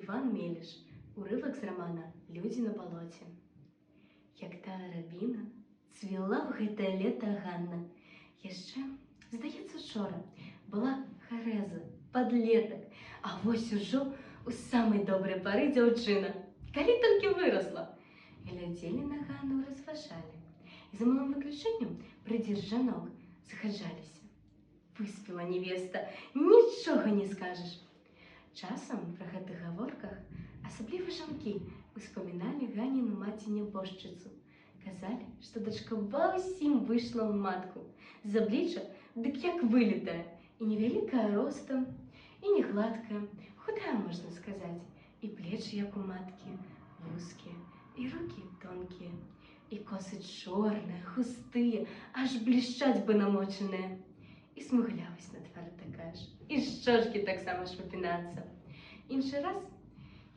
Іван Меліш. Уривок з романа «Люди на болоте». Як та рабіна, цвіла в гэтае лета Ганна. Яшчэ, здаецца, учора была харэза, падлетак, а вось ужо у самай добрай пары дзяўчына, калі толькі вырасла. Глядзелі на Ганну, разважалі. І за малым выключэннем прыдзержанок згаджаліся. Выспела невеста, нічога не скажаш. Часам пры гэтых гаворках асабліва жанкі успаміналі Ганіну маці-нябожчыцу. Казалі, што дачка ва ўсім выйшла ў матку. З аблічча дык як вылітая, і невялікая ростам, і не гладкая, худая, можна сказаць, і плечы, як у маткі, вузкія, і рукі тонкія, і косы чорныя, густыя, аж блішчаць бы намочаныя. І смуглявасць на твары такая ж, і шчочкі таксама ж выпінацца. Іншы раз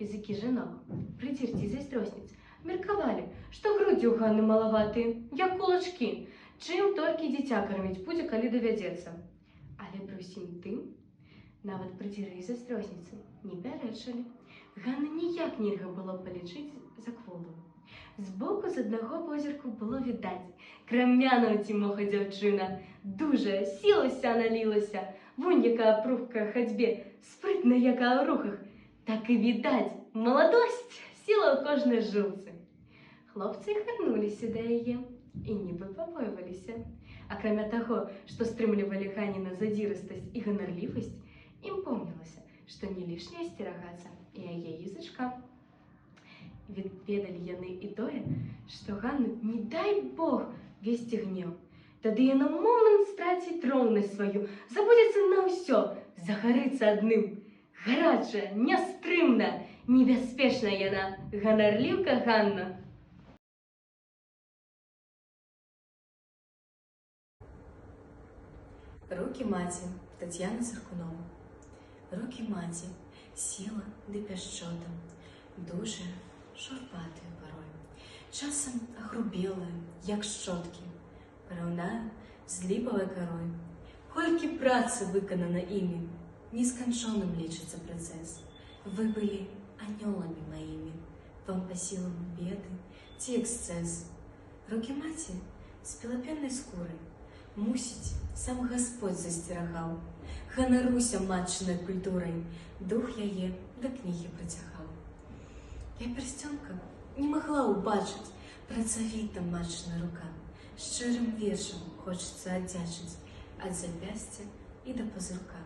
языкі жанок, прыдзерці і зайздросніц, меркавалі, што грудзі ў Ганны малаватыя, як кулачкі, чым толькі дзіця карміць будзе, калі давядзецца. Але пры ўсім тым, нават прыдзеры і зайздросніцы не пярэчылі. Ганны ніяк нельга было палічыць за кволую. Збоку з аднаго позірку было відаць, крамяная цімоха дзяўчына, дужая, сіла ўся налілася, вунь якая прухкая хадзьбе, спрытная якая ў рухах. Так і відаць, маладосць сіла ў кожнай жылцы. Хлопцы гарнуліся да яе і нібы пабойваліся. Акрамя таго, што стрымлівалі Ганіна задзірыстасць і ганарлівасць, ім помнілася, што не лішне асцерагацца і яе язычка. Ведалі яны і тое, што Ганну, не дай Бог, весці гнеў. Тады яна момант страціць роўнасць сваю, забудзецца на ўсё, загарыцца адным. Гарачая, нястрымная, небяспечная яна, ганарліўка Ганна. Рукі маці, Тацьяна Цыркунова. Рукі маці, сіла ды пяшчота, дужая, шурпатая парой, часам агрубелая, як шчоткі, параўнаю з ліпавай карой. Колькі працы выканана імі, несканчоным лічыцца працэс. Вы былі анёламі маімі, вам па сілам беды ці эксцэс. Рукі маці з пелапеннай скурай, мусіць, сам Гасподзь засцерагаў. Ганаруся матчынай культурай, дух яе да кнігі прыцягаў. Я пярсцёнка не магла ўбачыць працавіта матчына рука. Шчырым вечам хочацца аддзячыць ад запясця і да пазурка.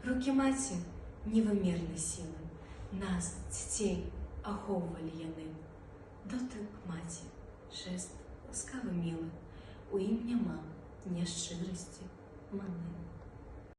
Рукі маці невымернай сілы, нас, дзяцей, ахоўвалі яны. Дотык маці, жэст ласкавы мілы, у ім няма няшчырасці, маны.